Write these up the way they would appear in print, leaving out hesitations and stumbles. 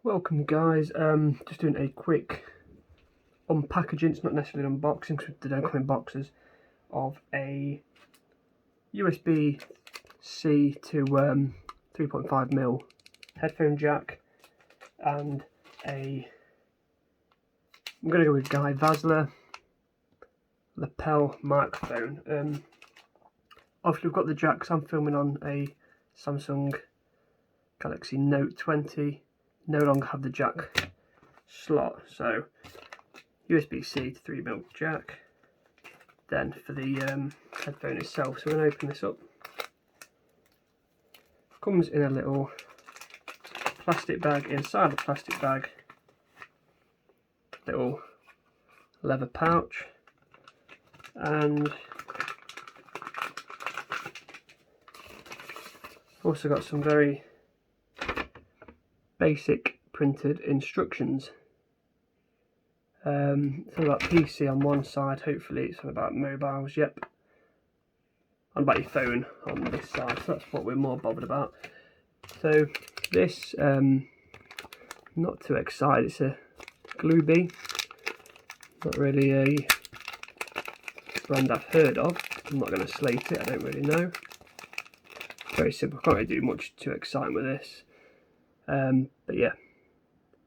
Welcome guys, just doing a quick unpackaging. It's not necessarily an unboxing because they don't come in boxes, of a USB-C to 3.5mm headphone jack and I'm going to go with Gyvazla Lapel microphone. Obviously we've got the jacks. I'm filming on a Samsung Galaxy Note20. No longer have the jack slot, so USB-C to 3mm jack. Then for the headphone itself, so we're going to open this up. Comes in a little plastic bag. Inside the plastic bag, little leather pouch, and also got some very basic printed instructions. Something about PC on one side, hopefully it's something about mobiles, yep, and about your phone on this side, so that's what we're more bothered about. So this, not too excited, it's a GLUBEE, not really a brand I've heard of. I'm not going to slate it, I don't really know. Very simple, can't really do much too exciting with this. But yeah,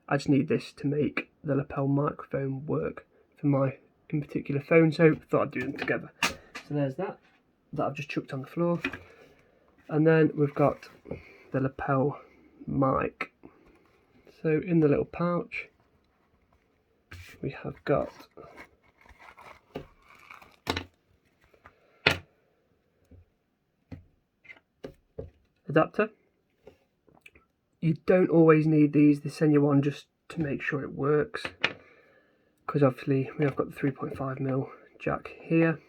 I just need this to make the lapel microphone work for my in particular phone, so thought I'd do them together. So there's that I've just chucked on the floor, and then we've got the lapel mic. So in the little pouch we have got adapter. You don't always need these, they send you one just to make sure it works, because obviously we have got the 3.5mm jack here.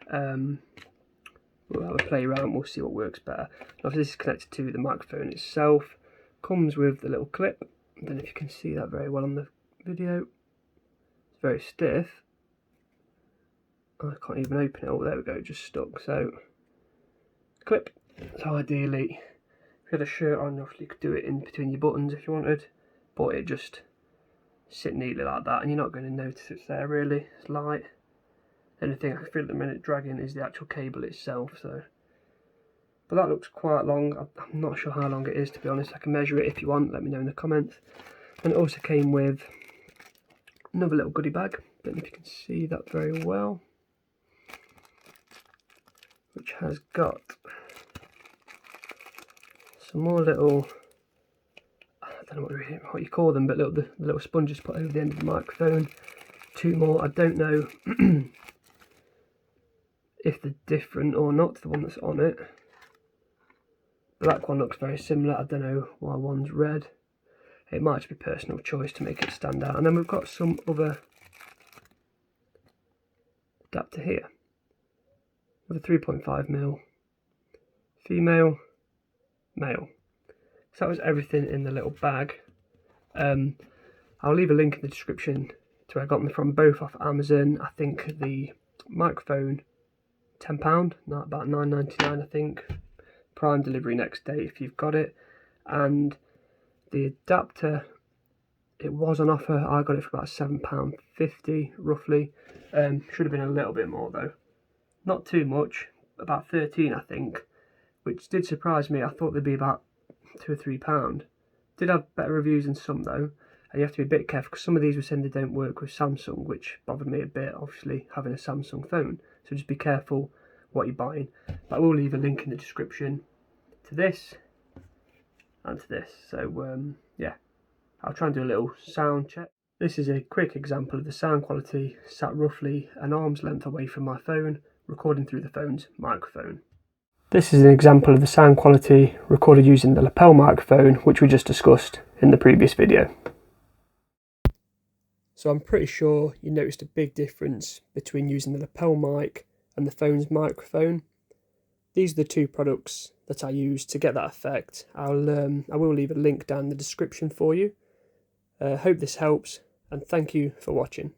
We'll have a play around, we'll see what works better. Obviously this is connected to the microphone itself, comes with the little clip. I don't know if you can see that very well on the video, it's very stiff. I can't even open it, oh there we go, just stuck. So clip, so ideally if you had a shirt on, obviously you could do it in between your buttons if you wanted, but it just sit neatly like that and you're not going to notice it's there really. It's light. The only thing I feel at the minute dragging is the actual cable itself. So, but that looks quite long. I'm not sure how long it is, to be honest. I can measure it if you want, let me know in the comments. And it also came with another little goodie bag, don't know if you can see that very well, which has got some more little, I don't know what you call them, but the little sponges put over the end of the microphone. Two more, I don't know if they're different or not to the one that's on it. Black one looks very similar, I don't know why one's red. It might just be personal choice to make it stand out. And then we've got some other adapter here with a 3.5mm female, male. So that was everything in the little bag. I'll leave a link in the description to where I got them from, both off Amazon. I think the microphone £10, not about £9.99 I think. Prime delivery next day if you've got it. And the adapter, it was on offer. I got it for about £7.50 roughly. Should have been a little bit more though. Not too much, about 13 I think, which did surprise me. I thought they'd be about £2 or £3. Did have better reviews than some though, and you have to be a bit careful because some of these were saying they don't work with Samsung, which bothered me a bit, obviously having a Samsung phone. So just be careful what you're buying. But I will leave a link in the description to this and to this. So yeah, I'll try and do a little sound check. This is a quick example of the sound quality, sat roughly an arm's length away from my phone, recording through the phone's microphone. This is an example of the sound quality recorded using the lapel microphone, which we just discussed in the previous video. So I'm pretty sure you noticed a big difference between using the lapel mic and the phone's microphone. These are the two products that I use to get that effect. I will leave a link down in the description for you. Hope this helps, and thank you for watching.